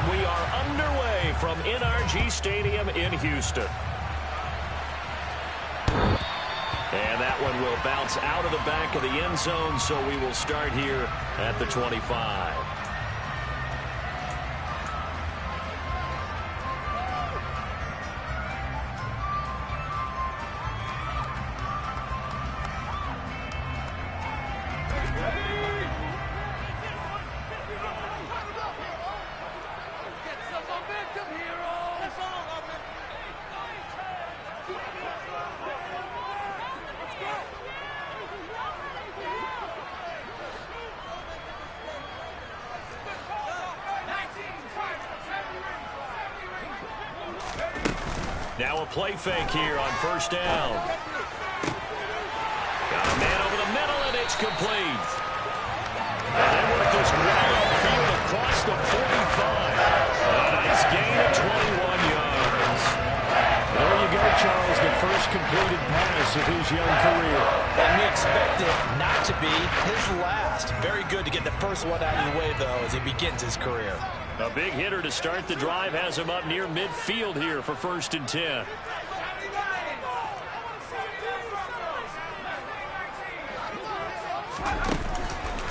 And we are underway from NRG Stadium in Houston. And that one will bounce out of the back of the end zone, so we will start here at the 25. Now a play fake here on first down. Got a man over the middle, and it's complete. And they work this well upfield across the 45. A nice gain of 21 yards. There you go, Charles, the first completed pass of his young career. And we expect it not to be his last. Very good to get the first one out of the way, though, as he begins his career. A big hitter to start the drive has him up near midfield here for 1st and 10.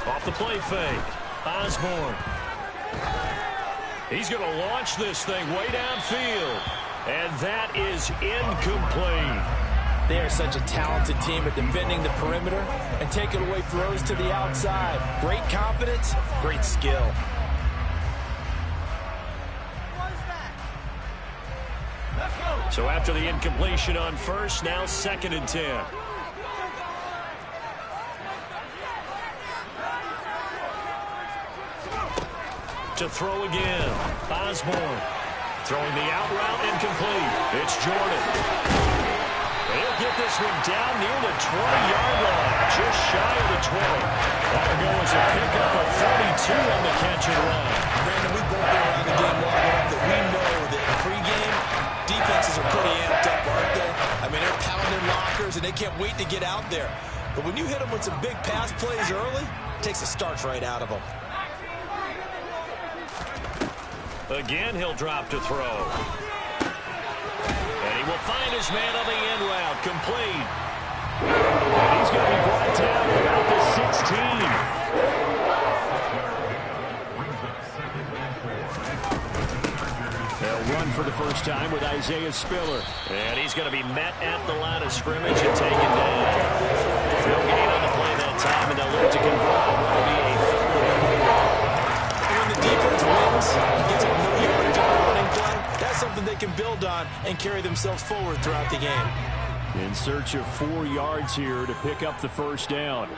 Off the play fake, Osborne. He's going to launch this thing way downfield. And that is incomplete. They are such a talented team at defending the perimeter and taking away throws to the outside. Great confidence, great skill. So after the incompletion on first, now 2nd and 10. To throw again, Osborne. Throwing the out route, incomplete. It's Jordan. He'll get this one down near the 20-yard line, just shy of the 20. That'll go as a pickup of 42 on the catch and run. Brandon, we've both been around the game long enough that we know that in pregame, defenses are pretty amped up, aren't they? I mean, they're pounding lockers, and they can't wait to get out there. But when you hit them with some big pass plays early, it takes the starch right out of them. Again, he'll drop to throw. And he will find his man on the end route, complete. And he's going to be brought down at about the 16. They'll run for the first time with Isaiah Spiller. And he's going to be met at the line of scrimmage and taken down. No gain on the play that time, and they'll look to convert. It'll be a 4th. When the defense wins, gets a no yardage on the running play, that's something they can build on and carry themselves forward throughout the game. In search of 4 yards here to pick up the first down.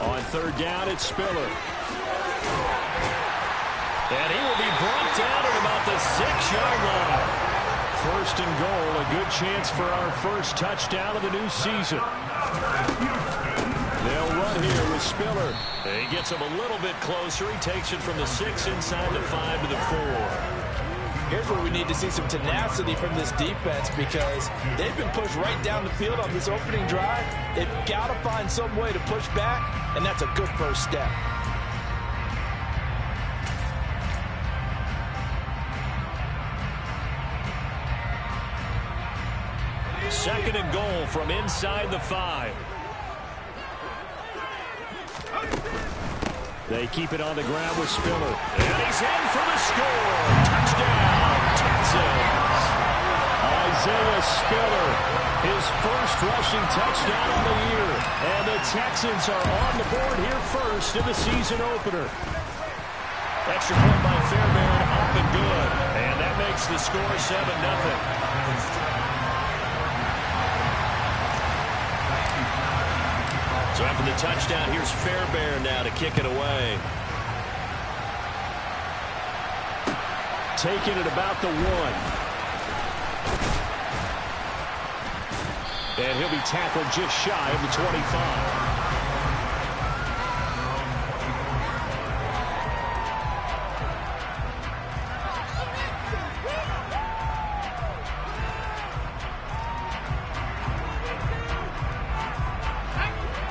On 3rd down, it's Spiller. And he will be brought down at about the 6-yard line. 1st and goal, a good chance for our first touchdown of the new season. They'll run here with Spiller. He gets him a little bit closer. He takes it from the 6 inside the 5 to the 4. Here's where we need to see some tenacity from this defense because they've been pushed right down the field on this opening drive. They've got to find some way to push back, and that's a good first step. 2nd and goal from inside the 5. They keep it on the ground with Spiller. And he's in for the score. Touchdown, Texans. Isaiah Spiller, his first rushing touchdown on the year. And the Texans are on the board here first in the season opener. Extra point by Fairbairn, up and good. And that makes the score 7-0. So after the touchdown, here's Fairbairn now to kick it away. Taking it about the 1. And he'll be tackled just shy of the 25.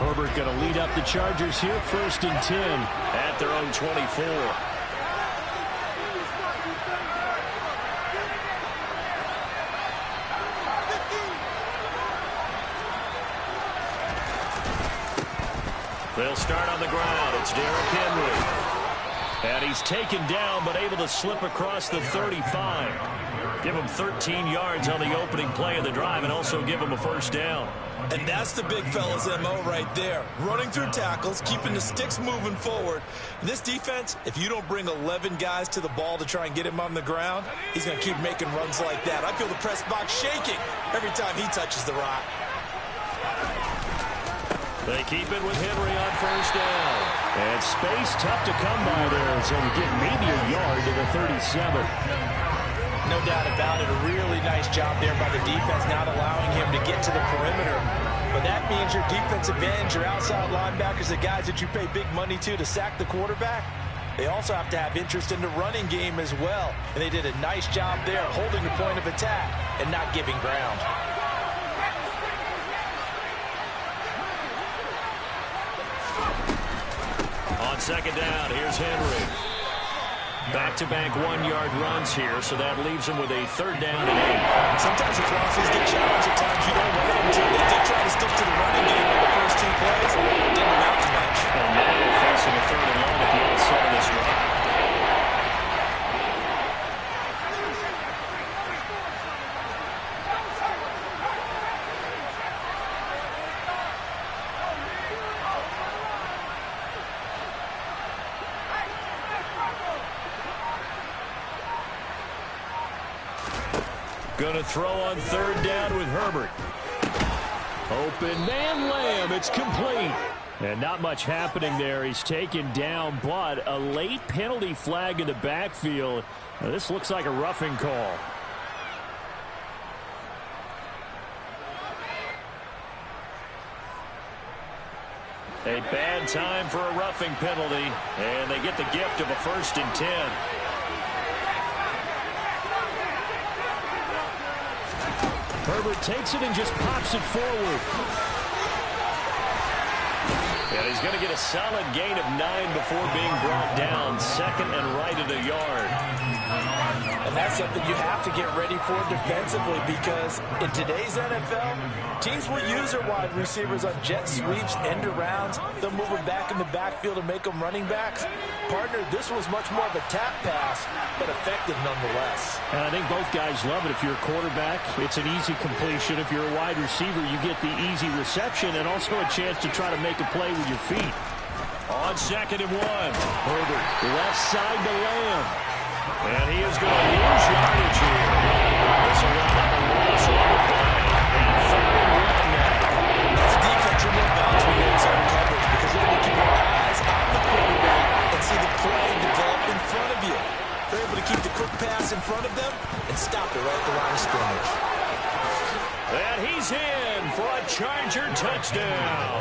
Herbert going to lead up the Chargers here, 1st and 10. At their own 24. They'll start on the ground. It's Derrick Henry. And he's taken down, but able to slip across the 35. Give him 13 yards on the opening play of the drive and also give him a 1st down. And that's the big fella's MO right there. Running through tackles, keeping the sticks moving forward. And this defense, if you don't bring 11 guys to the ball to try and get him on the ground, he's going to keep making runs like that. I feel the press box shaking every time he touches the rock. They keep it with Henry on 1st down. And space tough to come by there, so we get maybe a yard to the 37. No doubt about it. A really nice job there by the defense, not allowing him to get to the perimeter. But that means your defensive ends, your outside linebackers, the guys that you pay big money to sack the quarterback, they also have to have interest in the running game as well. And they did a nice job there, holding the point of attack and not giving ground. On 2nd down, here's Henry. Back-to-back 1-yard runs here, so that leaves him with a 3rd down and 8. Sometimes the offense get challenged at times you don't want them to. They did try to stick to the running game on the first 2 plays. Didn't amount to much. And now facing a 3rd and long at the outset of this drive. Going to throw on 3rd down with Herbert. Open man, Lamb. It's complete. And not much happening there. He's taken down, but a late penalty flag in the backfield. Now, this looks like a roughing call. A bad time for a roughing penalty, and they get the gift of a 1st and 10. Herbert takes it and just pops it forward. And he's going to get a solid gain of 9 before being brought down. 2nd and right at a yard. And that's something you have to get ready for defensively, because in today's NFL, teams will use their wide receivers on jet sweeps, end arounds. They'll move them back in the backfield and make them running backs. Partner, this was much more of a tap pass, but effective nonetheless. And I think both guys love it. If you're a quarterback, it's an easy completion. If you're a wide receiver, you get the easy reception and also a chance to try to make a play with your feet. On 2nd and 1. Herbert, left side to Lamb. And he is going to lose yardage here. This will run up a loss on the play. And 3rd and 1 now. As a defense, you're more balanced when you're in zone coverage, because you're able to keep your eyes on the quarterback and see the play develop in front of you. They're able to keep the quick pass in front of them and stop it right at the line of scrimmage. And he's in for a Charger touchdown.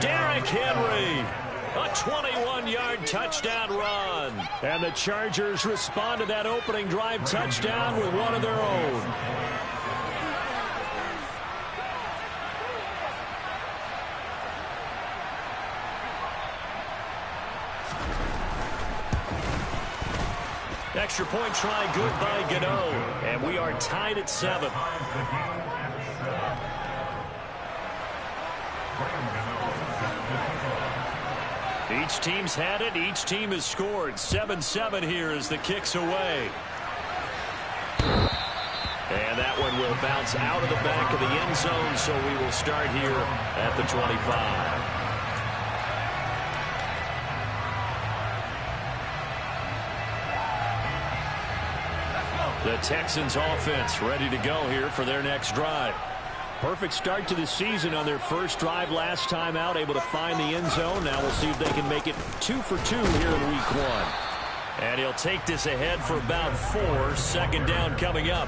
Derrick Henry. A 21-yard touchdown run. And the Chargers respond to that opening drive touchdown with one of their own. Extra point try good by Gano. And we are tied at 7. Each team's had it. Each team has scored. 7-7 here as the kick's away. And that one will bounce out of the back of the end zone, so we will start here at the 25. The Texans offense ready to go here for their next drive. Perfect start to the season on their first drive last time out, able to find the end zone. Now we'll see if they can make it 2 for 2 here in week 1. And he'll take this ahead for about 4. 2nd down coming up.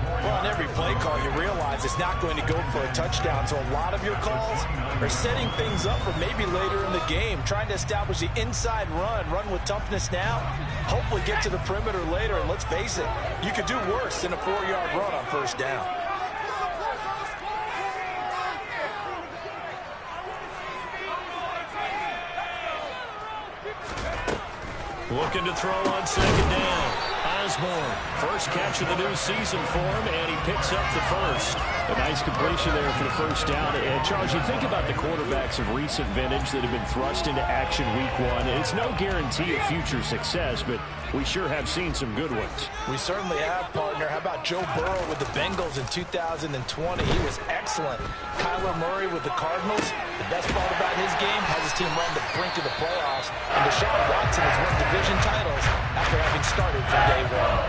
Well, on every play call, you realize it's not going to go for a touchdown. So a lot of your calls are setting things up for maybe later in the game, trying to establish the inside run with toughness now, hopefully get to the perimeter later. And let's face it, you could do worse than a 4-yard run on 1st down. Looking to throw on second down. Osborne, first catch of the new season for him, and he picks up the first. A nice completion there for the first down. And Charles, you think about the quarterbacks of recent vintage that have been thrust into action week one. It's no guarantee of future success, but we sure have seen some good ones. We certainly have, partner. How about Joe Burrow with the Bengals in 2020? He was excellent. Kyler Murray with the Cardinals. The best part about his game has his team run the brink of the playoffs. And Deshaun Watson has won division titles after having started from day one.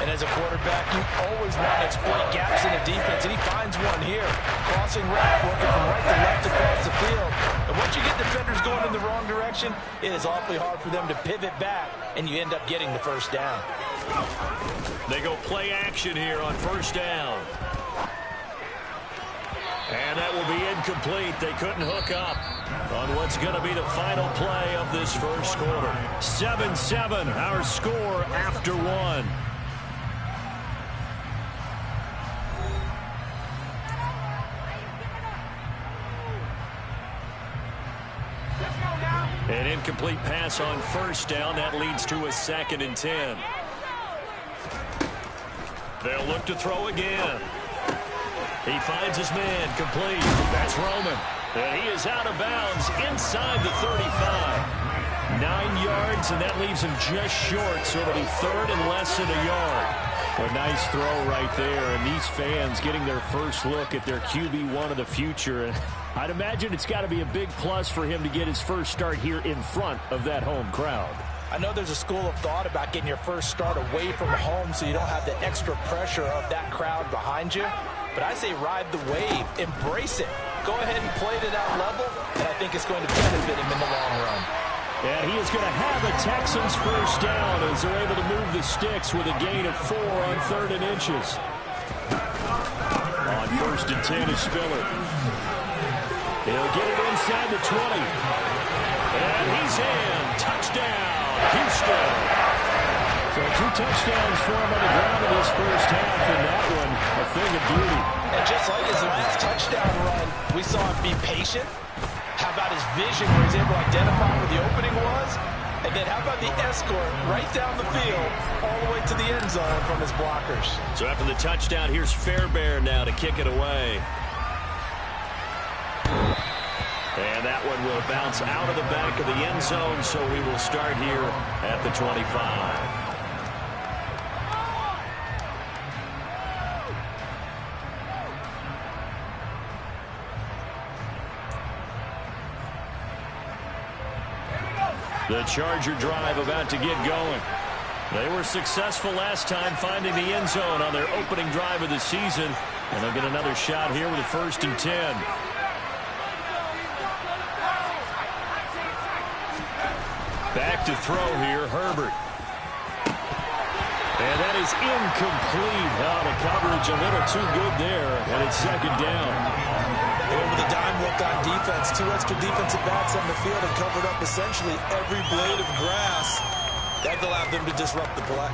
And as a quarterback, you always want to exploit gaps in the defense, and he finds one here. Crossing route, working from right to left across the field. And once you get defenders going in the wrong direction, it is awfully hard for them to pivot back, and you end up getting the first down. They go play action here on first down. And that will be incomplete. They couldn't hook up on what's going to be the final play of this first quarter. 7-7, our score after one. An incomplete pass on first down. That leads to a 2nd and 10. They'll look to throw again. He finds his man, complete. That's Roman. And he is out of bounds inside the 35. 9 yards, and that leaves him just short, so it'll be 3rd and less than a yard. A nice throw right there, and these fans getting their first look at their QB1 of the future. I'd imagine it's got to be a big plus for him to get his first start here in front of that home crowd. I know there's a school of thought about getting your first start away from home so you don't have the extra pressure of that crowd behind you. But I say ride the wave, embrace it. Go ahead and play to that level, and I think it's going to benefit him in the long run. And he is going to have a Texans first down as they're able to move the sticks with a gain of 4 on 3rd and inches. On 1st and 10 is Spiller. He'll get it inside the 20. And he's in. Touchdown, Houston. So 2 touchdowns for him on the ground in this first half, and that one a thing of beauty. And just like his last touchdown run, we saw him be patient. How about his vision where he's able to identify where the opening was? And then how about the escort right down the field all the way to the end zone from his blockers? So after the touchdown, here's Fairbairn now to kick it away. And that one will bounce out of the back of the end zone, so we will start here at the 25. The Charger drive about to get going. They were successful last time finding the end zone on their opening drive of the season, and they'll get another shot here with a 1st and 10. Back to throw here, Herbert. And that is incomplete. Oh, the coverage a little too good there, and it's 2nd down. Over the dime look on defense. 2 extra defensive backs on the field and covered up essentially every blade of grass. That allowed them to disrupt the play.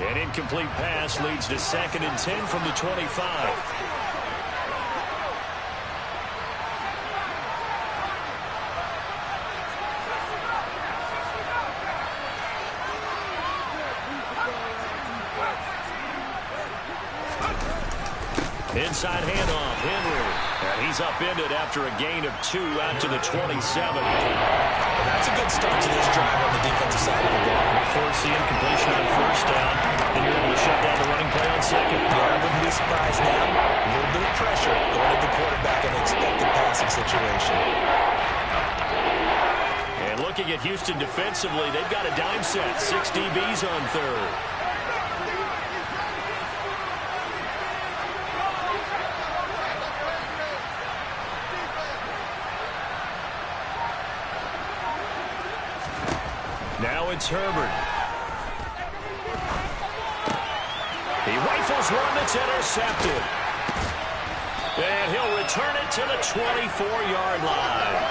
An incomplete pass leads to 2nd and 10 from the 25. Inside handoff, Henry. And he's upended after a gain of 2 out to the 27. And that's a good start to this drive on the defensive side of the ball. Force the incompletion on first down, and you're able to shut down the running play on second. Yeah, I wouldn't be surprised now. A little bit of pressure going at the quarterback in an expected passing situation. And looking at Houston defensively, they've got a dime set. 6 DBs on 3rd. Now it's Herbert. He rifles one that's intercepted. And he'll return it to the 24-yard line.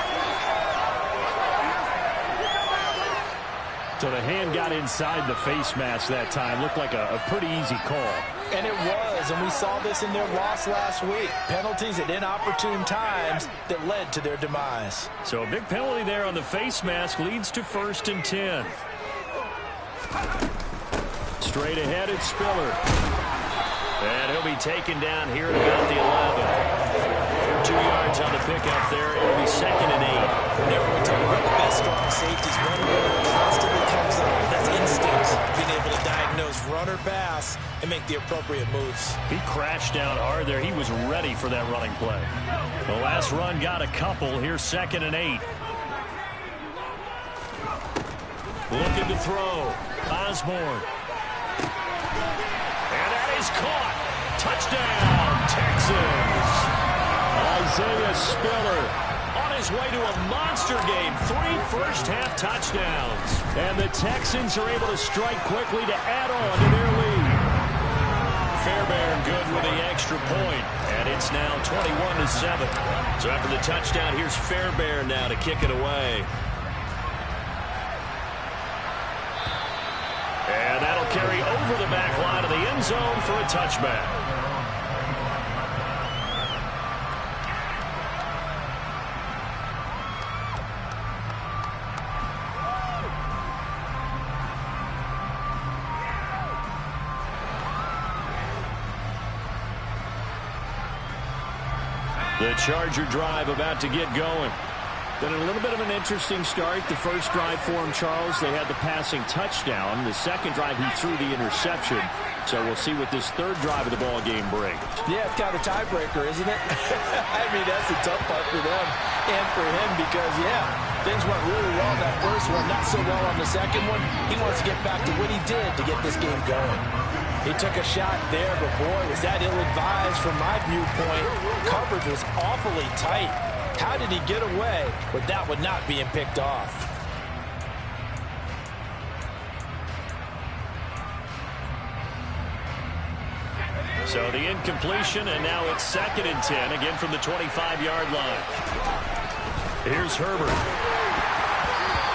So the hand got inside the face mask that time. Looked like a pretty easy call. And it was, and we saw this in their loss last week. Penalties at inopportune times that led to their demise. So a big penalty there on the face mask leads to 1st and 10. Straight ahead, it's Spiller. And he'll be taken down here at about the 11. 2 yards on the pickup there. It'll be 2nd and 8. Whenever we talk about the best strong safeties, one word constantly comes up. That's instincts. Being able to diagnose run or pass and make the appropriate moves. He crashed down hard there. He was ready for that running play. The last run got a couple. Here's 2nd and 8. Looking to throw. Osborne. And that is caught. Touchdown, Texans. Isaiah Spiller on his way to a monster game. 3 first-half touchdowns. And the Texans are able to strike quickly to add on to their lead. Fairbairn good with the extra point. And it's now 21-7. So after the touchdown, here's Fairbairn now to kick it away. And that'll carry over the back line of the end zone for a touchback. The Charger drive about to get going. Then a little bit of an interesting start. The first drive for him, Charles, they had the passing touchdown. The second drive, he threw the interception. So we'll see what this third drive of the ball game brings. Yeah, it's kind of a tiebreaker, isn't it? I mean, that's the tough part for them and for him because, yeah, things went really well that first one, not so well on the second one. He wants to get back to what he did to get this game going. He took a shot there, but boy, was that ill-advised from my viewpoint. Coverage was awfully tight. How did he get away with that one not being picked off? So the incompletion, and now it's 2nd and 10, again from the 25-yard line. Here's Herbert.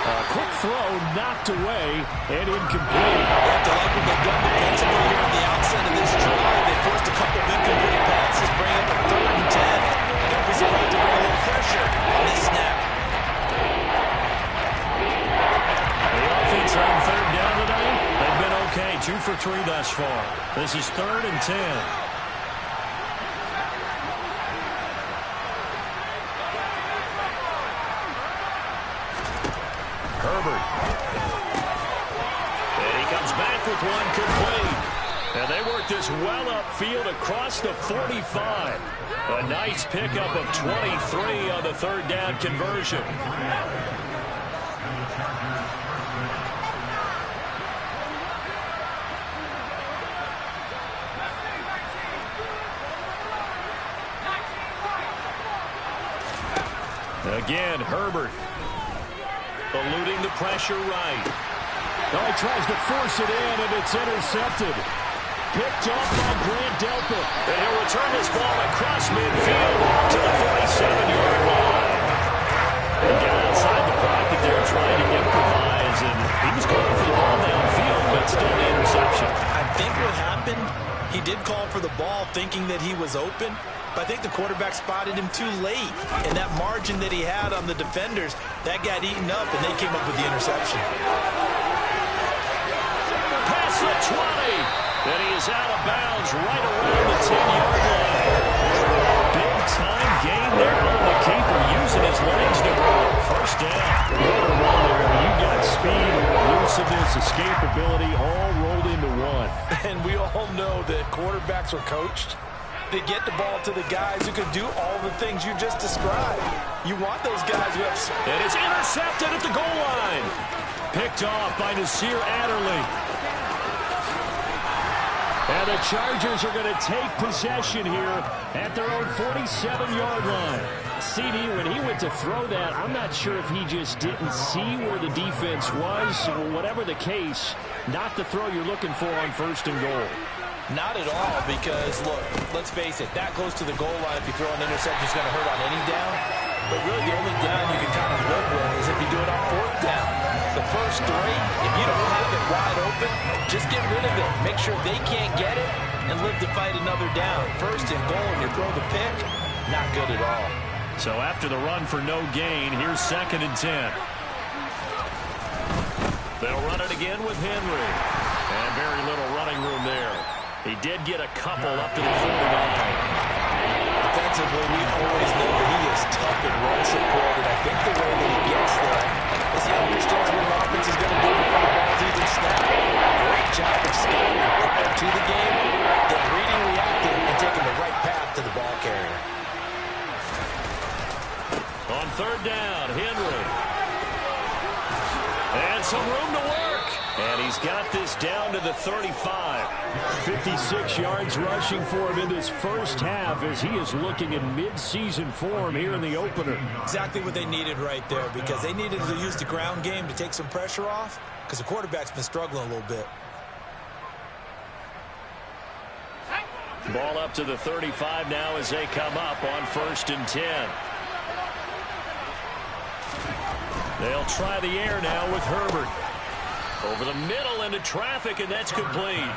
A quick throw knocked away and incomplete. You have to like what they've done defensively here on the outset of this drive. They forced a couple of incomplete passes, bring up a 3rd and 10. Don't be surprised to bring a little pressure on this snap. The offense on 3rd down today, they've been okay. 2 for 3 thus far. This is 3rd and 10. Herbert. And he comes back with one complete. And they work this well upfield across the 45. A nice pickup of 23 on the 3rd down conversion. Again, Herbert. Eluding the pressure right. Oh, he tries to force it in, and it's intercepted. Picked up by Grant Delpit. And he'll return this ball across midfield to the 47-yard line. He got outside the pocket there trying to improvise, and he was going for the ball downfield, but still the interception. I think what happened, he did call for the ball thinking that he was open, but I think the quarterback spotted him too late. And that margin that he had on the defenders, that got eaten up, and they came up with the interception. Pass the 20. And he is out of bounds right around the 10-yard line. Big-time gain there on the keeper, using his legs to grow. First down. What a run there. You got speed, elusiveness, escapability, all rolled into one. And we all know that quarterbacks are coached. They get the ball to the guys who can do all the things you just described. You want those guys who have... And it's intercepted at the goal line. Picked off by Nasir Adderley. And the Chargers are going to take possession here at their own 47-yard line. CD, when he went to throw that, I'm not sure if he just didn't see where the defense was. Whatever the case, not the throw you're looking for on 1st and goal. Not at all, because, look, let's face it, that close to the goal line, if you throw an interception, it's going to hurt on any down. But really, the only down you can kind of live with is if you do it on 4th down. The first three, if you don't have it wide open, just get rid of it. Make sure they can't get it and live to fight another down. First and goal, and you throw the pick, not good at all. So after the run for no gain, here's 2nd and 10. They'll run it again with Henry. And very little running room there. He did get a couple up to the 49. Defensively, we always know that he is tough in run support, and I think the way that he gets there is he understands what the offense is going to do before the ball's even snapped. Great job of scouting prior to the game, then reading, reacting, and taking the right path to the ball carrier. On 3rd down, Henry. And some room to work. And he's got this down to the 35. 56 yards rushing for him in this first half as he is looking in mid-season form here in the opener. Exactly what they needed right there, because they needed to use the ground game to take some pressure off, because the quarterback's been struggling a little bit. Ball up to the 35 now as they come up on 1st and 10. They'll try the air now with Herbert. Over the middle into traffic, and that's complete.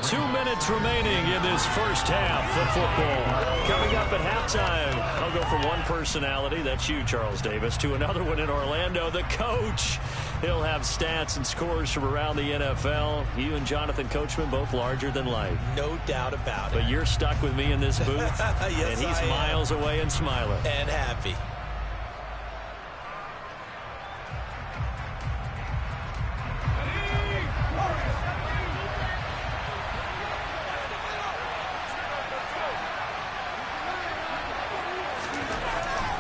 Two minutes remaining in this first half of football. Coming up at halftime, I'll go from one personality, that's you, Charles Davis, to another one in Orlando, the coach. He'll have stats and scores from around the NFL. You and Jonathan Coachman, both larger than life. No doubt about it. But you're stuck with me in this booth, yes, and he's miles away and smiling. And happy.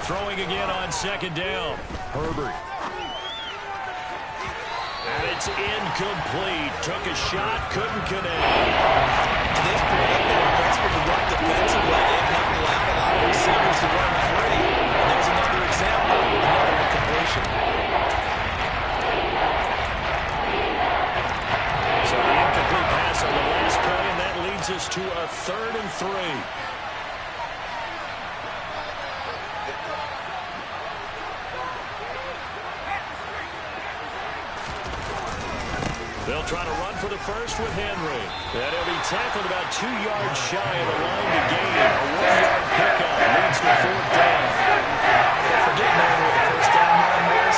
Throwing again on 2nd down. Herbert. And it's incomplete. Took a shot, couldn't connect. To this point, I've been impressed with the run defensively. They've not allowed a lot of receivers to run free. And there's another example, another incompletion. So the incomplete pass on the last play, and that leads us to a 3rd and 3. They'll try to run for the first with Henry. And he'll be tackled about 2 yards shy of the line to gain. A 1-yard pickup leads to 4th down. Forget knowing where the first down line was.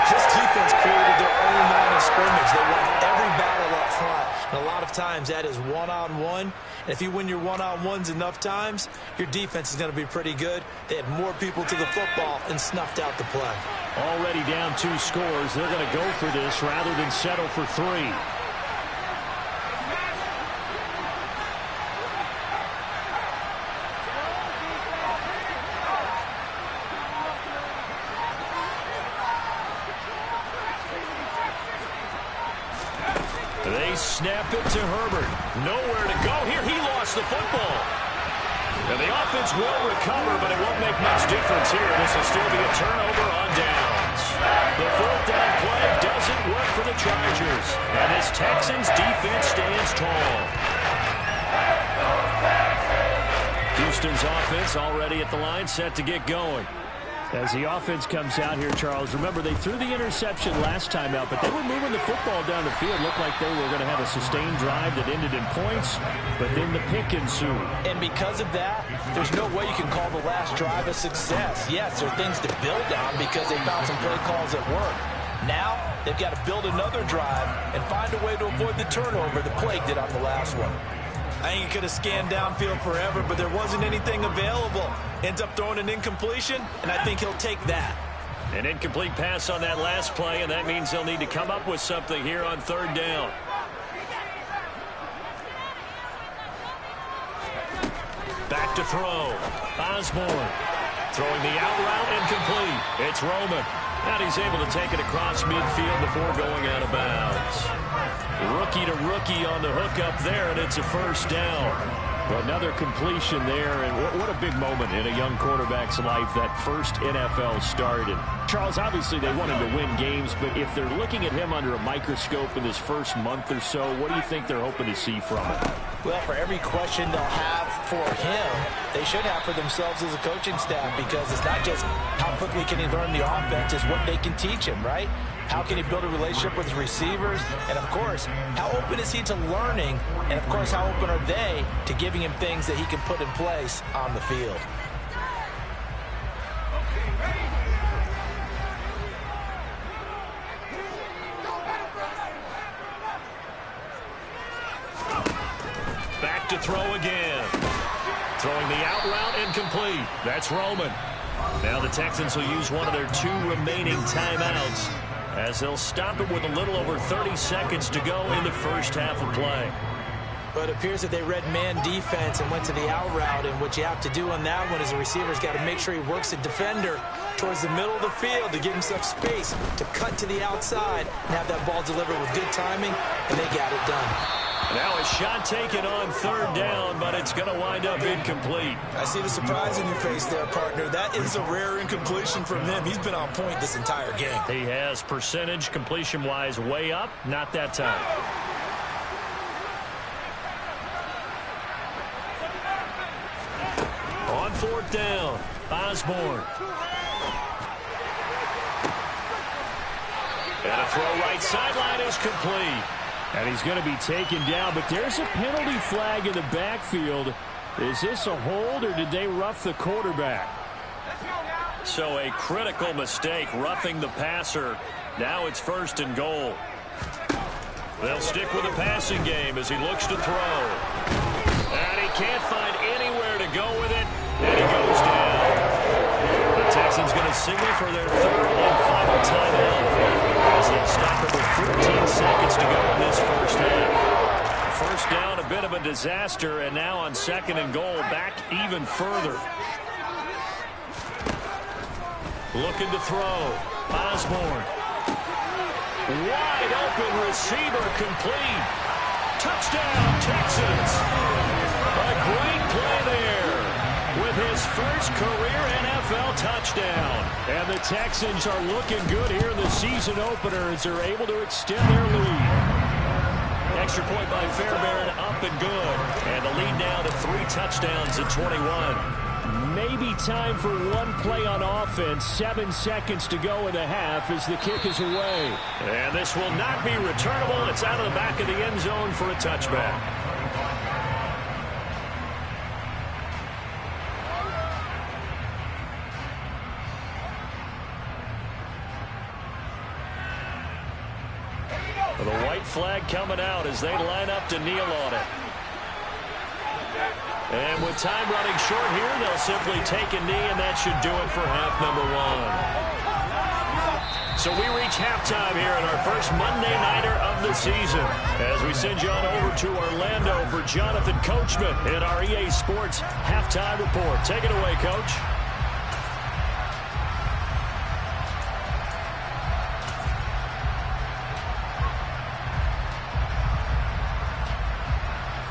This defense created their own line of scrimmage. They won every battle up front. And a lot of times that is one-on-one. And if you win your one-on-ones enough times, your defense is going to be pretty good. They had more people to the football and snuffed out the play. Already down 2 scores. They're going to go for this rather than settle for 3. They snap it to Herbert. Nowhere to go here. He lost the football. And the offense will recover, but it won't make much difference here. This will still be a turnover on downs. The 4th down play doesn't work for the Chargers. And this Texans defense stands tall. Houston's offense already at the line, set to get going. As the offense comes out here, Charles, remember they threw the interception last time out, but they were moving the football down the field. Looked like they were going to have a sustained drive that ended in points, but then the pick ensued. And because of that, there's no way you can call the last drive a success. Yes, there are things to build on because they found some play calls at work. Now, they've got to build another drive and find a way to avoid the turnover that plagued it on the last one. I think he could have scanned downfield forever, but there wasn't anything available. Ends up throwing an incompletion, and I think he'll take that. An incomplete pass on that last play, and that means they'll need to come up with something here on 3rd down. Back to throw. Osborne throwing the out route incomplete. It's Roman. And he's able to take it across midfield before going out of bounds. Rookie to rookie on the hook up there, and it's a 1st down. Well, another completion there, and what a big moment in a young quarterback's life, that first NFL start. And Charles, obviously they want him to win games, but if they're looking at him under a microscope in this first month or so, what do you think they're hoping to see from him? Well, for every question they'll have for him, they should have for themselves as a coaching staff, because it's not just how quickly can he learn the offense, it's what they can teach him, right? How can he build a relationship with his receivers? And, of course, how open is he to learning? And, of course, how open are they to giving him things that he can put in place on the field? Back to throw again. Throwing the out route incomplete. That's Roman. Now the Texans will use one of their 2 remaining timeouts, as they'll stop it with a little over 30 seconds to go in the first half of play. But it appears that they read man defense and went to the out route, and what you have to do on that one is the receiver's got to make sure he works the defender towards the middle of the field to give himself space to cut to the outside and have that ball delivered with good timing, and they got it done. Now a shot taken on third down, but it's going to wind up incomplete. I see the surprise in your face there, partner. That is a rare incompletion from him. He's been on point this entire game. He has percentage completion-wise way up, not that time. On fourth down, Osborne. And a throw right sideline is complete. And he's going to be taken down, but there's a penalty flag in the backfield. Is this a hold, or did they rough the quarterback? So a critical mistake, roughing the passer. Now it's 1st and goal. They'll stick with the passing game as he looks to throw. And he can't find anywhere to go with it, and he goes down. The Texans going to signal for their 3rd and final timeout, as they'll stop it with 14 seconds to go in this first half. First down, a bit of a disaster, and now on 2nd and goal, back even further. Looking to throw. Osborne. Wide open receiver, complete. Touchdown, Texans. A great play there with his first career NFL touchdown. And the Texans are looking good here in the season opener as they're able to extend their lead. Extra point by Fairbairn, up and good. And the lead now to 3 touchdowns at 21. Maybe time for one play on offense. 7 seconds to go in the half as the kick is away. And this will not be returnable. It's out of the back of the end zone for a touchback. The white flag coming out as they line up to kneel on it. And with time running short here, they'll simply take a knee, and that should do it for half number 1. So we reach halftime here in our first Monday Nighter of the season, as we send you on over to Orlando for Jonathan Coachman in our EA Sports Halftime Report. Take it away, Coach.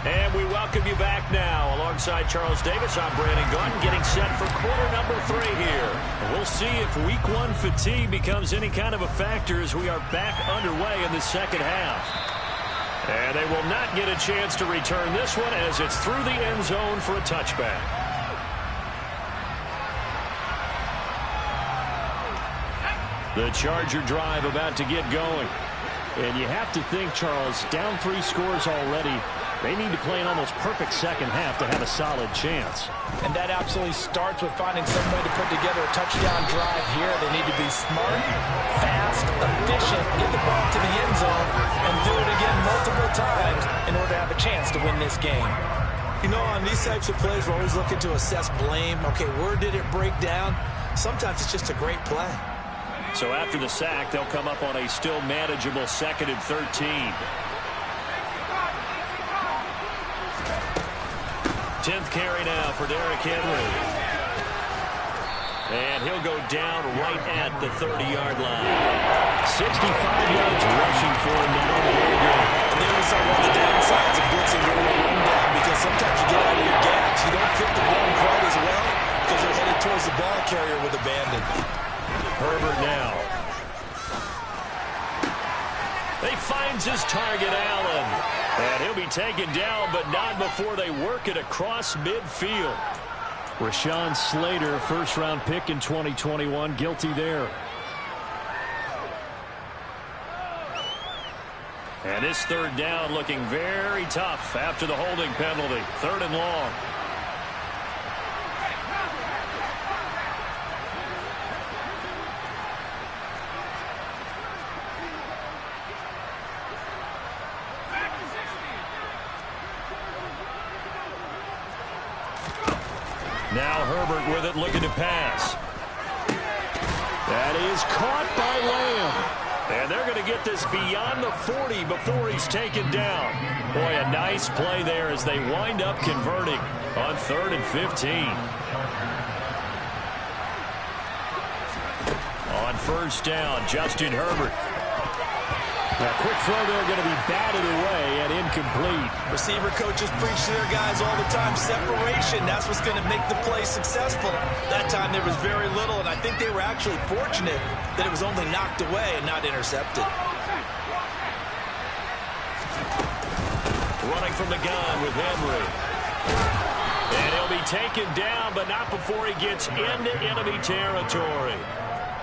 And we welcome you back now. Alongside Charles Davis, I'm Brandon Gunn, getting set for quarter number 3 here. And we'll see if week 1 fatigue becomes any kind of a factor as we are back underway in the second half. And they will not get a chance to return this one as it's through the end zone for a touchback. The Charger drive about to get going. And you have to think, Charles, down 3 scores already. They need to play an almost perfect second half to have a solid chance. And that absolutely starts with finding some way to put together a touchdown drive here. They need to be smart, fast, efficient, get the ball to the end zone, and do it again multiple times in order to have a chance to win this game. You know, on these types of plays, we're always looking to assess blame. Okay, where did it break down? Sometimes it's just a great play. So after the sack, they'll come up on a still manageable 2nd and 13. 10th carry now for Derrick Henry. And he'll go down right at the 30-yard line. 65 yards rushing for him now. And there is one of the downsides of blitzing during a run down, because sometimes you get out of your fit the run quite as well because they're headed towards the ball carrier with abandon. Herbert now. He finds his target, Allen. And he'll be taken down, but not before they work it across midfield. Rashawn Slater, first-round pick in 2021, guilty there. And this third down looking very tough after the holding penalty. 3rd and long. Now Herbert with it, looking to pass. That is caught by Lamb. And they're going to get this beyond the 40 before he's taken down. Boy, a nice play there as they wind up converting on 3rd and 15. On 1st down, Justin Herbert. That quick throw there going to be batted away and incomplete. Receiver coaches preach to their guys all the time. Separation, that's what's going to make the play successful. That time there was very little, and I think they were actually fortunate that it was only knocked away and not intercepted. Running from the gun with Henry. And he'll be taken down, but not before he gets into enemy territory.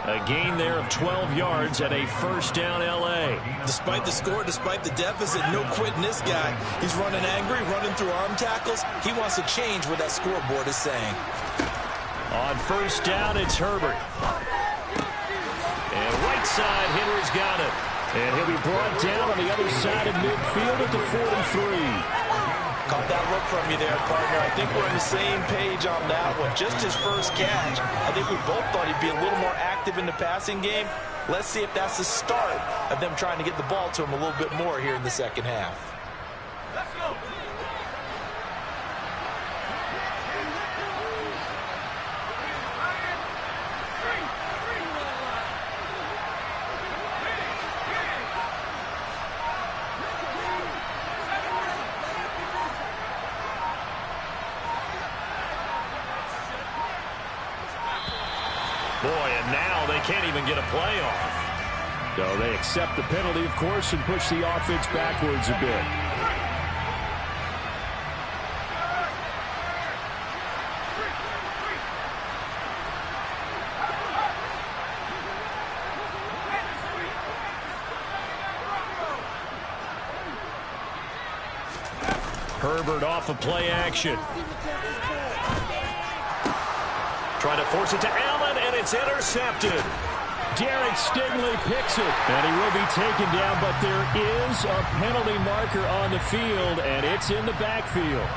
A gain there of 12 yards and a 1st down L.A. Despite the score, despite the deficit, no quitting this guy. He's running angry, running through arm tackles. He wants to change what that scoreboard is saying. On 1st down, it's Herbert. And right side, Henry's got it. And he'll be brought down on the other side of midfield at the 43. Caught that look from you there, partner. I think we're on the same page on that one. Just his first catch. I think we both thought he'd be a little more active in the passing game. Let's see if that's the start of them trying to get the ball to him a little bit more here in the second half. Let's go. Boy, and now they can't even get a play off. So they accept the penalty, of course, and push the offense backwards a bit. Herbert off of play action. Trying to force it to Allen, and it's intercepted. Derek Stingley picks it, and he will be taken down, but there is a penalty marker on the field, and it's in the backfield.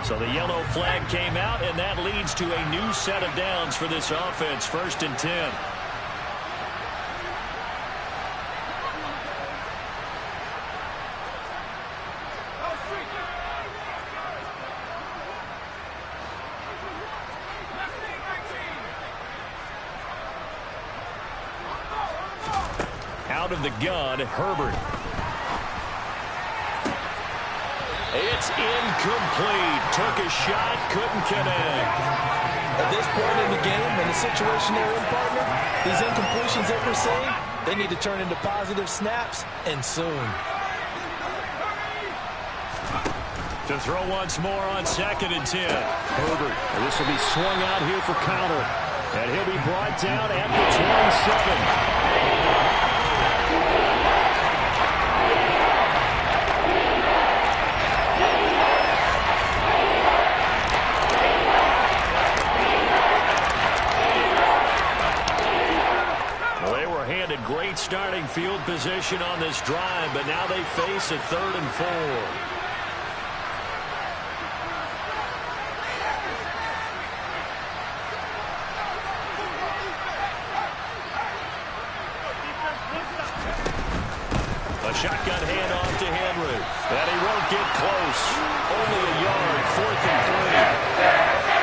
So the yellow flag came out, and that leads to a new set of downs for this offense, 1st and 10. Out of the gun, Herbert. It's incomplete. Took a shot, couldn't connect. At this point in the game, in the situation they're in, partner, these incompletions that we're seeing, they need to turn into positive snaps, and soon. To throw once more on 2nd and 10. Herbert, and this will be swung out here for counter. And he'll be brought down at the 27. Great starting field position on this drive, but now they face a 3rd and 4. A shotgun handoff to Henry, and he won't get close. Only a yard, 4th and 3.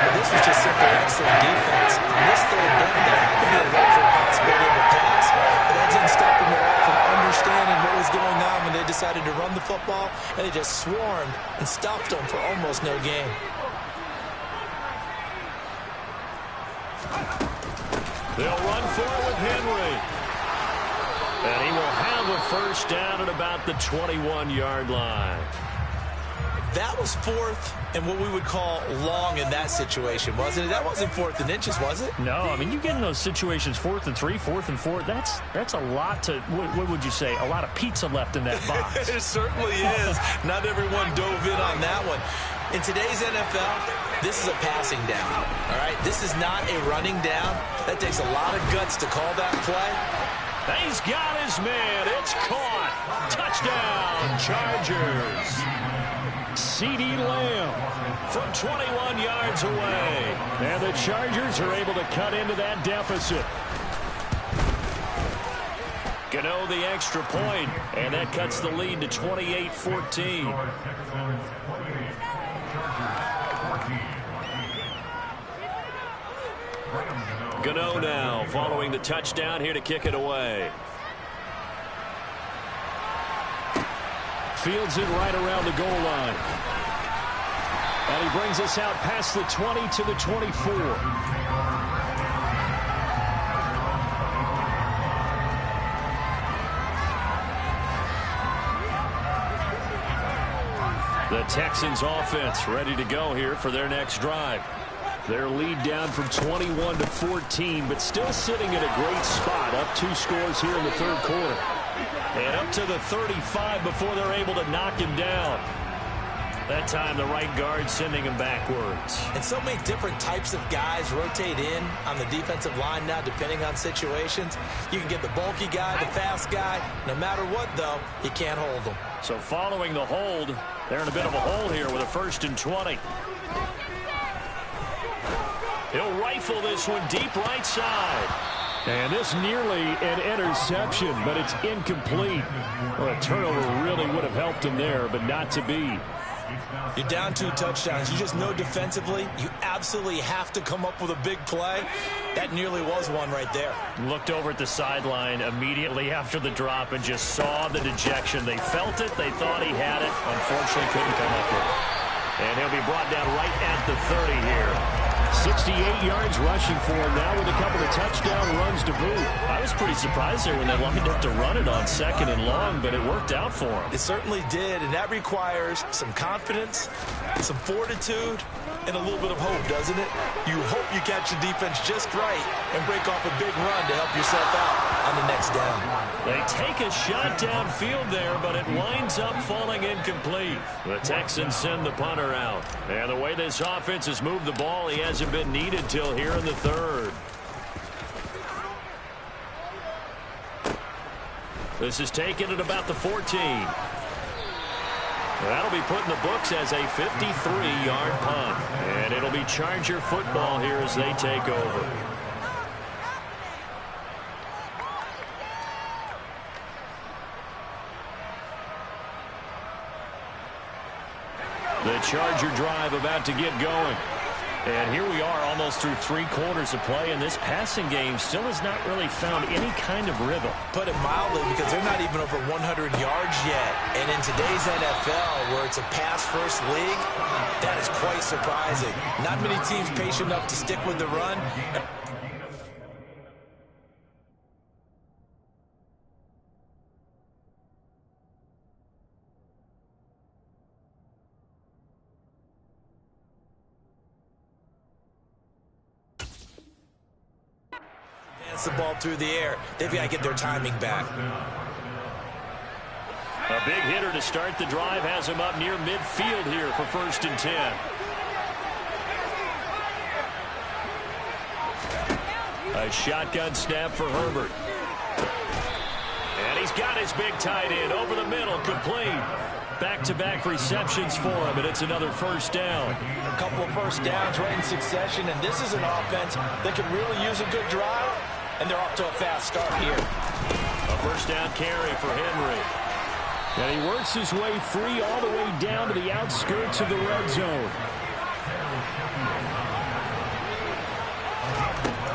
Well, this was just simply excellent defense. On this 3rd down, there had to be a look for a possibility of a pass. But that didn't stop them at all from understanding what was going on when they decided football, and they just swarmed and stuffed them for almost no gain. They'll run for it with Henry. And he will have a first down at about the 21-yard line. That was fourth and what we would call long in that situation, wasn't it? That wasn't 4th and inches, was it? No, I mean, you get in those situations 4th and 3, 4th and 4. That's a lot to, what would you say, a lot of pizza left in that box. It certainly is. Not everyone dove in on that one. In today's NFL, this is a passing down, all right? This is not a running down. That takes a lot of guts to call that play. He's got his man. It's caught. Touchdown, Chargers. CeeDee Lamb from 21 yards away. And the Chargers are able to cut into that deficit. Gano the extra point, and that cuts the lead to 28-14. Gano now following the touchdown here to kick it away. Fields it right around the goal line. And he brings us out past the 20 to the 24. The Texans offense ready to go here for their next drive. Their lead down from 21 to 14, but still sitting in a great spot, up 2 scores here in the third quarter. And up to the 35 before they're able to knock him down. That time, the right guard sending him backwards. And so many different types of guys rotate in on the defensive line now, depending on situations. You can get the bulky guy, the fast guy. No matter what, though, you can't hold them. So following the hold, they're in a bit of a hole here with a 1st and 20. He'll rifle this one deep right side. And this nearly an interception, but it's incomplete. Well, a turnover really would have helped him there, but not to be. You're down 2 touchdowns. You just know defensively you absolutely have to come up with a big play. That nearly was one right there. Looked over at the sideline immediately after the drop and just saw the dejection. They felt it. They thought he had it. Unfortunately, couldn't come up with it. And he'll be brought down right at the 30 here. 68 yards rushing for him now with a couple of touchdown runs to boot. I was pretty surprised there when they lined up to run it on 2nd and long, but it worked out for him. It certainly did, and that requires some confidence, some fortitude, and a little bit of hope, doesn't it? You hope you catch the defense just right and break off a big run to help yourself out on the next down. They take a shot downfield there, but it winds up falling incomplete. The Texans send the punter out. And the way this offense has moved the ball, he hasn't been needed till here in the 3rd. This is taken at about the 14. That'll be put in the books as a 53-yard punt. And it'll be Charger football here as they take over. The Charger drive about to get going. And here we are almost through 3 quarters of play, and this passing game still has not really found any kind of rhythm. Put it mildly, because they're not even over 100 yards yet. And in today's NFL, where it's a pass-first league, that is quite surprising. Not many teams patient enough to stick with the run. The ball through the air. They've got to get their timing back. A big hitter to start the drive has him up near midfield here for 1st and 10. A shotgun snap for Herbert. And he's got his big tight end over the middle, complete. Back-to-back receptions for him, and it's another 1st down. A couple of 1st downs right in succession, and this is an offense that could really use a good drive, and they're off to a fast start here. A 1st down carry for Henry. And he works his way free all the way down to the outskirts of the red zone.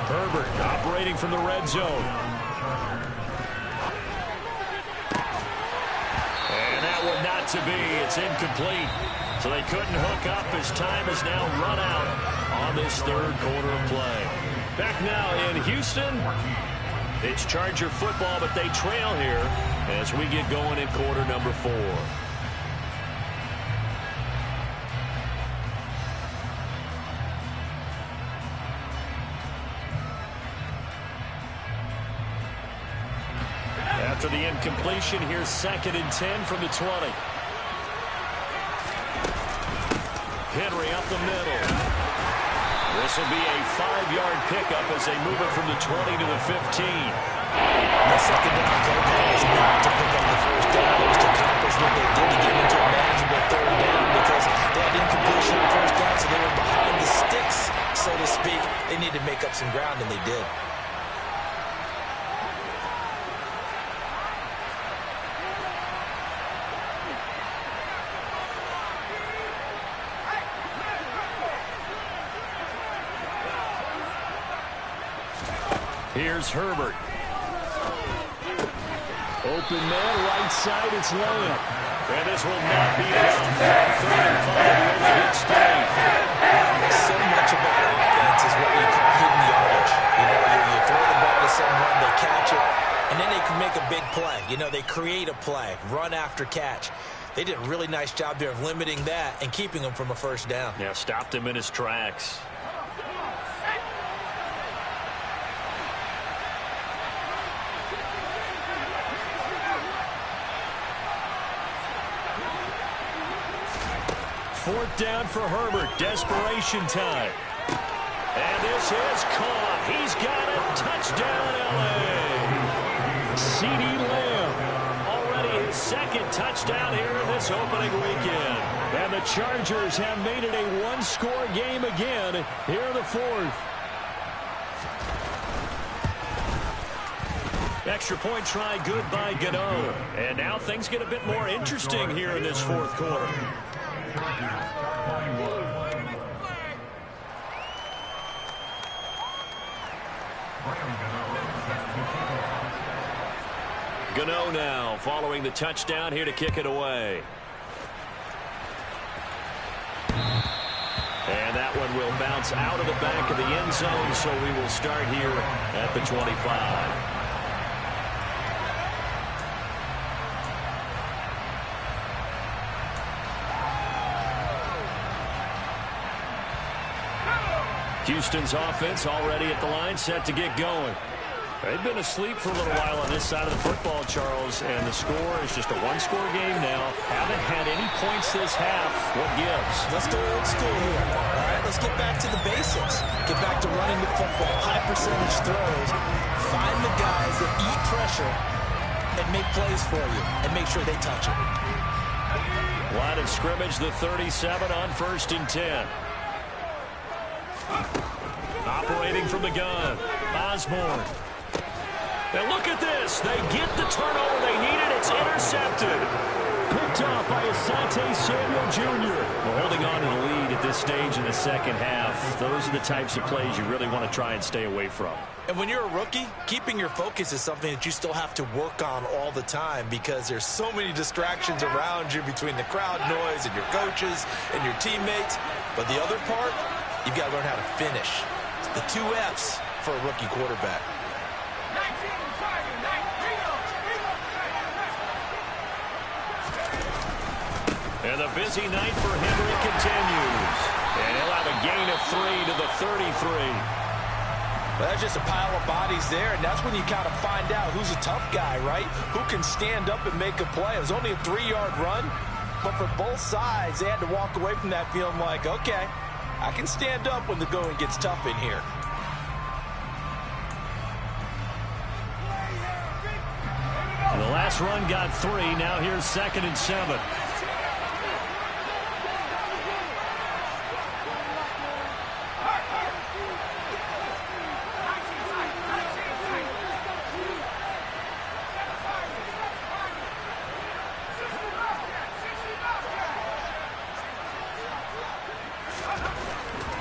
Herbert operating from the red zone. And that one not to be. It's incomplete. So they couldn't hook up as time has now run out on this third quarter of play. Back now in Houston, it's Charger football, but they trail here as we get going in quarter number 4. After the incompletion, here's 2nd and 10 from the 20. Henry up the middle. This will be a 5-yard pickup as they move it from the 20 to the 15. The second down play call is not to pick up the first down. It was to accomplish what they did to get into a manageable third down because they had incompletion on first down, so they were behind the sticks, so to speak. They needed to make up some ground, and they did. Here's Herbert. Open man, right side, it's Lamb. And this will not be enough. 3rd and 5, he only gets 3. So much about offense is what we call hidden yardage. You know, you throw the ball to someone, they catch it, and then they can make a big play. You know, they create a play, run after catch. They did a really nice job there of limiting that and keeping him from a first down. Yeah, stopped him in his tracks. Fourth down for Herbert. Desperation time. And this is caught. He's got it. Touchdown, L.A. CeeDee Lamb. Already his 2nd touchdown here in this opening weekend. And the Chargers have made it a one-score game again here in the 4th. Extra point try good by Gano. And now things get a bit more interesting here in this 4th quarter. Gano now following the touchdown here to kick it away. And that one will bounce out of the back of the end zone, so we will start here at the 25. Houston's offense already at the line, set to get going. They've been asleep for a little while on this side of the football, Charles, and the score is just a one-score game now. Haven't had any points this half. What gives? Let's go old school here. All right, let's get back to the basics. Get back to running the football, high percentage throws. Find the guys that eat pressure and make plays for you, and make sure they touch it. Line of scrimmage, the 37 on 1st and 10. Operating from the gun, Osborne. Now look at this. They get the turnover they needed. It's intercepted. Picked off by Asante Samuel Jr. Well, holding on to the lead at this stage in the second half. Those are the types of plays you really want to try and stay away from. And when you're a rookie, keeping your focus is something that you still have to work on all the time because there's so many distractions around you between the crowd noise and your coaches and your teammates. But the other part, you've got to learn how to finish. It's the 2 F's for a rookie quarterback. And the busy night for Henry continues. And he'll have a gain of 3 to the 33. Well, that's just a pile of bodies there, and that's when you kind of find out who's a tough guy, right? Who can stand up and make a play. It was only a 3-yard run, but for both sides, they had to walk away from that feeling like, okay, I can stand up when the going gets tough in here. And the last run got 3. Now here's 2nd and 7.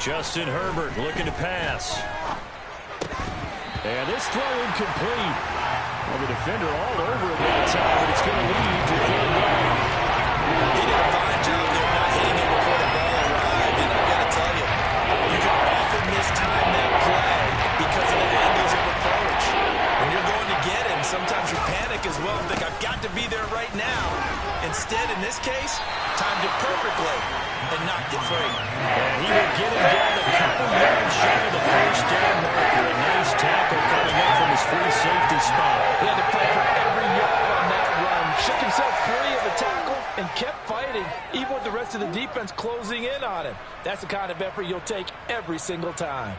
Justin Herbert looking to pass. And this throw incomplete. Well, the defender all over it that time, but it's going to lead to 3rd down. this case, timed it perfectly and knocked it free. And he will get him down a couple yards shy of the first down marker. A nice tackle coming up from his free safety spot. He had to fight for every yard on that run. Shook himself free of the tackle and kept fighting, even with the rest of the defense closing in on him. That's the kind of effort you'll take every single time.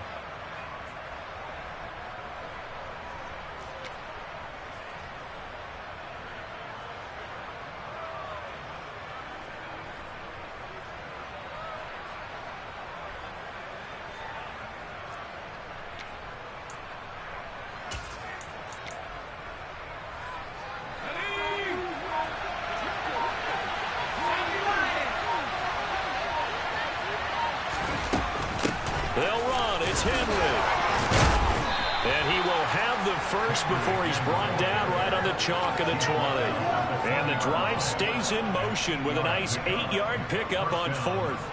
They'll run. It's Henry. And he will have the first before he's brought down right on the chalk of the 20. And the drive stays in motion with a nice 8-yard pickup on fourth.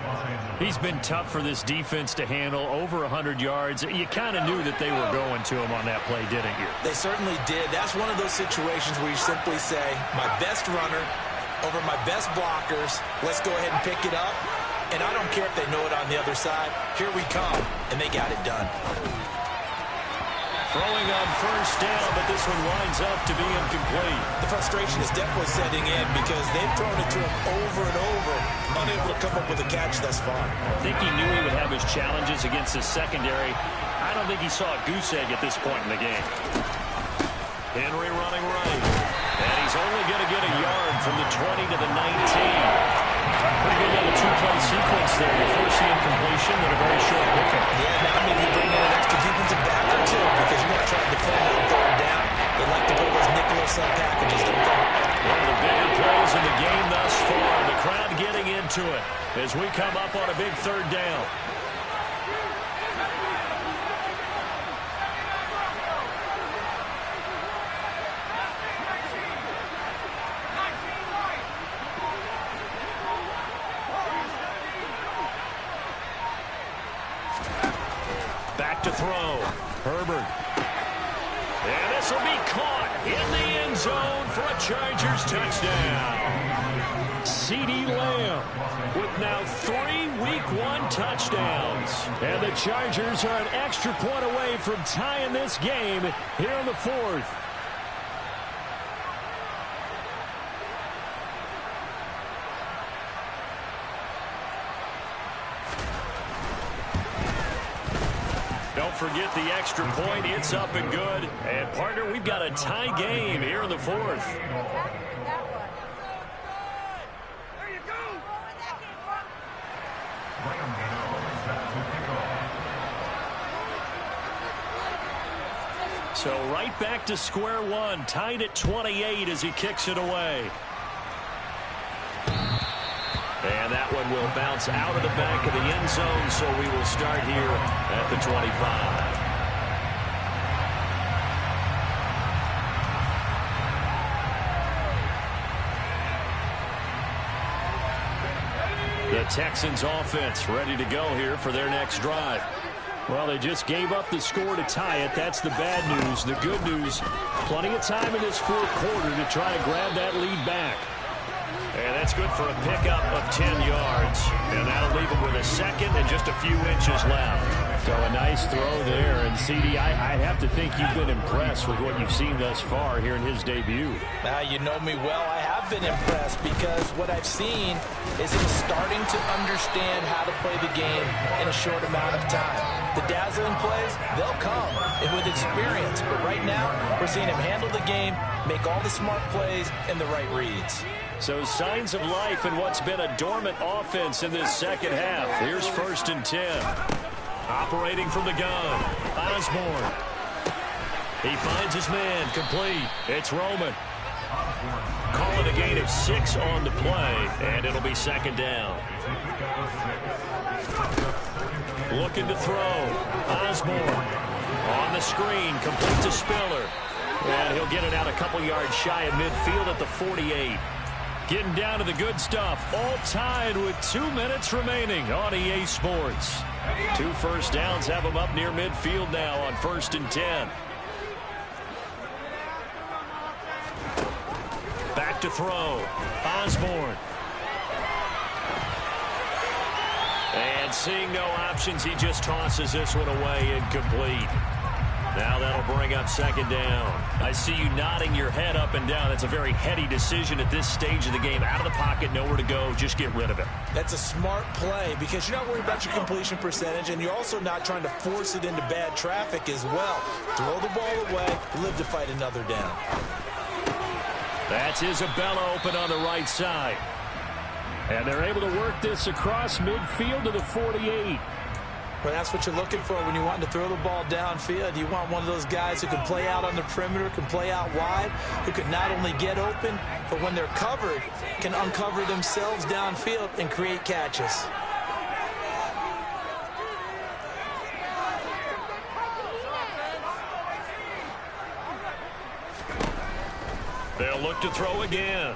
He's been tough for this defense to handle, over 100 yards. You kind of knew that they were going to him on that play, didn't you? They certainly did. That's one of those situations where you simply say, my best runner over my best blockers. Let's go ahead and pick it up. And I don't care if they know it on the other side. Here we come. And they got it done. Throwing on first down, but this one winds up to be incomplete. The frustration is definitely setting in because they've thrown it to him over and over, unable to come up with a catch thus far. I think he knew he would have his challenges against his secondary. I don't think he saw a goose egg at this point in the game. Henry running right. And he's only going to get a yard from the 20 to the 19. Pretty good little two-play sequence there. The first incompletion and a very short pickup. Yeah, now maybe you bring in an extra defensive back or two because you want to try to defend on third down. They like to pull those nickel-or-sub packages, don't they? One of the bigger plays in the game thus far. The crowd getting into it as we come up on a big third down. Back to throw. Herbert. And this will be caught in the end zone for a Chargers touchdown. CeeDee Lamb with now 3 Week 1 touchdowns. And the Chargers are an extra point away from tying this game here in the fourth. Don't forget the extra point. It's up and good. And, partner, we've got a tie game here in the fourth. So right back to square one. Tied at 28 as he kicks it away. And that one will bounce out of the back of the end zone, so we will start here at the 25. The Texans offense ready to go here for their next drive. Well, they just gave up the score to tie it. That's the bad news. The good news, plenty of time in this fourth quarter to try to grab that lead back. And that's good for a pickup of 10 yards. And that'll leave him with a second and just a few inches left. So a nice throw there. And, CeeDee, I have to think you've been impressed with what you've seen thus far here in his debut. Now, you know me well. I have been impressed because what I've seen is him starting to understand how to play the game in a short amount of time. The dazzling plays, they'll come with experience. But right now, we're seeing him handle the game, make all the smart plays, and the right reads. So signs of life in what's been a dormant offense in this second half. Here's 1st and 10. Operating from the gun, Osborne. He finds his man, complete. It's Roman. Call it a gain of 6 on the play, and it'll be 2nd down. Looking to throw, Osborne. On the screen, complete to Spiller. And he'll get it out a couple yards shy of midfield at the 48. Getting down to the good stuff. All tied with 2 minutes remaining on EA Sports. 2 first downs have them up near midfield now on 1st and 10. Back to throw. Osborne. And seeing no options, he just tosses this one away incomplete. Now that'll bring up second down. I see you nodding your head up and down. That's a very heady decision at this stage of the game. Out of the pocket, nowhere to go. Just get rid of it. That's a smart play because you're not worried about your completion percentage, and you're also not trying to force it into bad traffic as well. Throw the ball away, live to fight another down. That's Isabella open on the right side. And they're able to work this across midfield to the 48. Well, that's what you're looking for when you want to throw the ball downfield. You want one of those guys who can play out on the perimeter, can play out wide, who can not only get open, but when they're covered, can uncover themselves downfield and create catches. They'll look to throw again.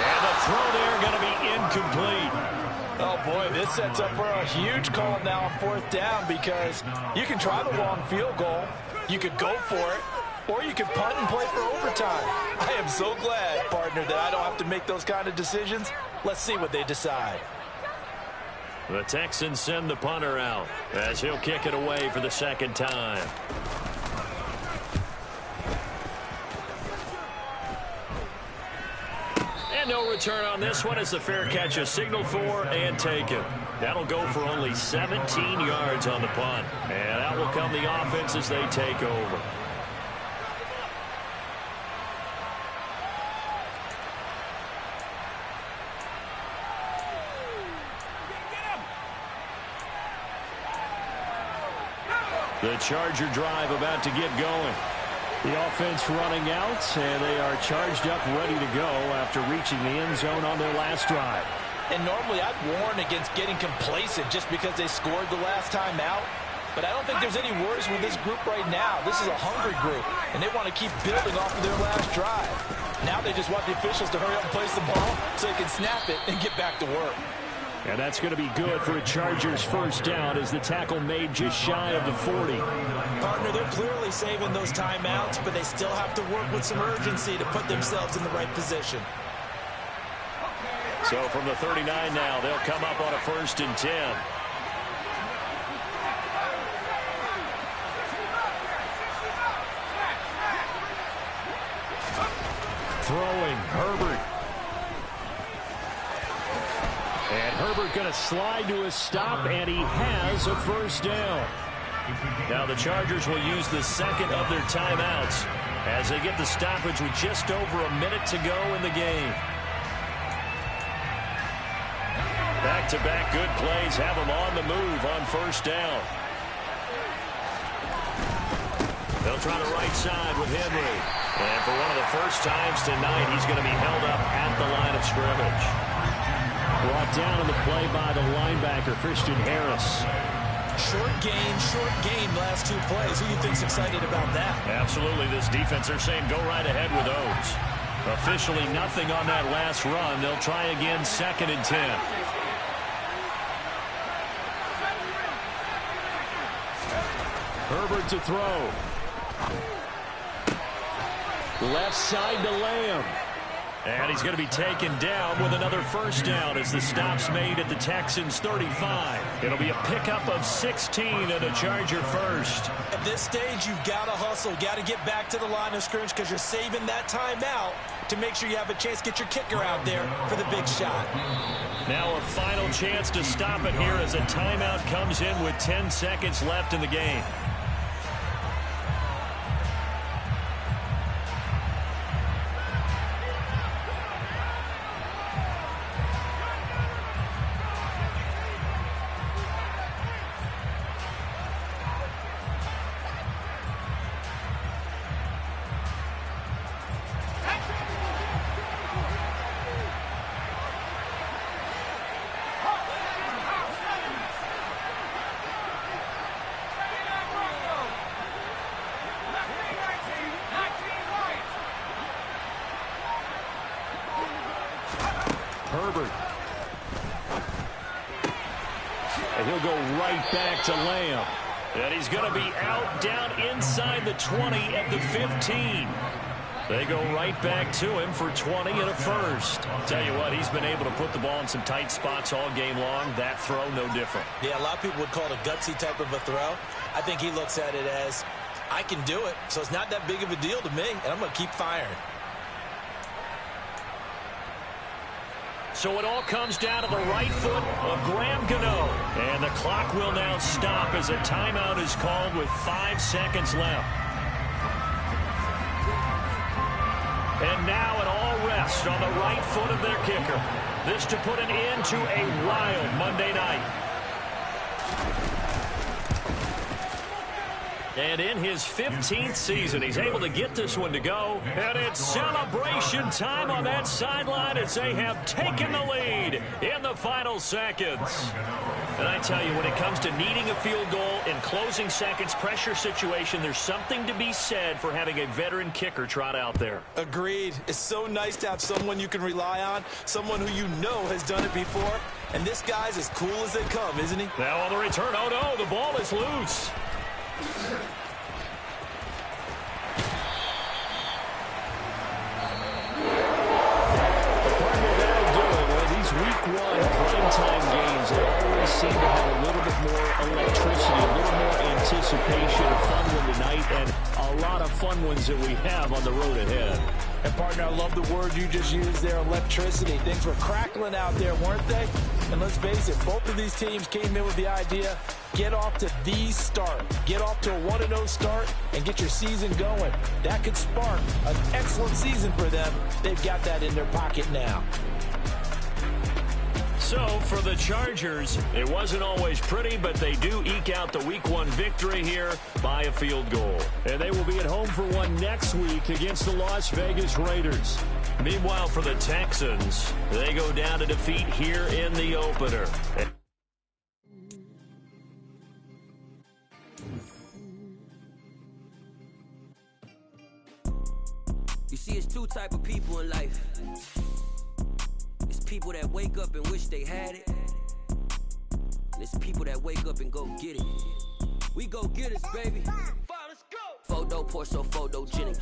And the throw there going to be incomplete. Oh, boy, this sets up for a huge call now on fourth down because you can try the long field goal, you could go for it, or you could punt and play for overtime. I am so glad, partner, that I don't have to make those kind of decisions. Let's see what they decide. The Texans send the punter out as he'll kick it away for the second time. And no return on this one as the fair catch is signaled for and taken. That'll go for only 17 yards on the punt. And out will come the offense as they take over. The Charger drive about to get going. The offense running out, and they are charged up, ready to go after reaching the end zone on their last drive. And normally I'd warn against getting complacent just because they scored the last time out. But I don't think there's any worries with this group right now. This is a hungry group, and they want to keep building off of their last drive. Now they just want the officials to hurry up and place the ball so they can snap it and get back to work. And that's going to be good for a Chargers first down as the tackle made just shy of the 40. Partner, they're clearly saving those timeouts, but they still have to work with some urgency to put themselves in the right position. So from the 39 now, they'll come up on a 1st and 10. Throwing, Herbert. And Herbert going to slide to a stop, and he has a first down. Now the Chargers will use the second of their timeouts as they get the stoppage with just over a minute to go in the game. Back-to-back good plays have them on the move on first down. They'll try the right side with Henry. And for one of the first times tonight, he's going to be held up at the line of scrimmage. Brought down on the play by the linebacker, Christian Harris. Short gain last two plays. Who do you think's excited about that? Absolutely. This defense, they're saying go right ahead with those. Officially nothing on that last run. They'll try again 2nd and 10. Herbert to throw. Left side to Lamb. And he's going to be taken down with another first down as the stop's made at the Texans' 35. It'll be a pickup of 16 and a Charger first. At this stage, you've got to hustle. Got to get back to the line of scrimmage because you're saving that timeout to make sure you have a chance to get your kicker out there for the big shot. Now a final chance to stop it here as a timeout comes in with 10 seconds left in the game. Herbert. And he'll go right back to Lamb. And he's going to be out down inside the 20 at the 15. They go right back to him for 20 and a first. Tell you what, he's been able to put the ball in some tight spots all game long. That throw, no different. Yeah, a lot of people would call it a gutsy type of a throw. I think he looks at it as, I can do it, so it's not that big of a deal to me, and I'm going to keep firing. So it all comes down to the right foot of Graham Gano. And the clock will now stop as a timeout is called with 5 seconds left. And now it all rests on the right foot of their kicker. This to put an end to a wild Monday night. And in his 15th season, he's able to get this one to go. And it's celebration time on that sideline as they have taken the lead in the final seconds. And I tell you, when it comes to needing a field goal in closing seconds, pressure situation, there's something to be said for having a veteran kicker trot out there. Agreed. It's so nice to have someone you can rely on, someone who you know has done it before. And this guy's as cool as they come, isn't he? Now on the return, oh no, the ball is loose. Week 1 primetime games, they always seem to have a little bit more electricity, a little more anticipation, a fun one tonight, and a lot of fun ones that we have on the road ahead. And, partner, I love the word you just used there, electricity. Things were crackling out there, weren't they? And let's face it, both of these teams came in with the idea, get off to the start. Get off to a 1-0 start and get your season going. That could spark an excellent season for them. They've got that in their pocket now. So, for the Chargers, it wasn't always pretty, but they do eke out the Week 1 victory here by a field goal. And they will be at home for one next week against the Las Vegas Raiders. Meanwhile, for the Texans, they go down to defeat here in the opener. You see, it's two type of people in life. It's people that wake up and wish they had it. And it's people that wake up and go get it. We go get it, baby. Let's go. Photo, Porsche, photogenic.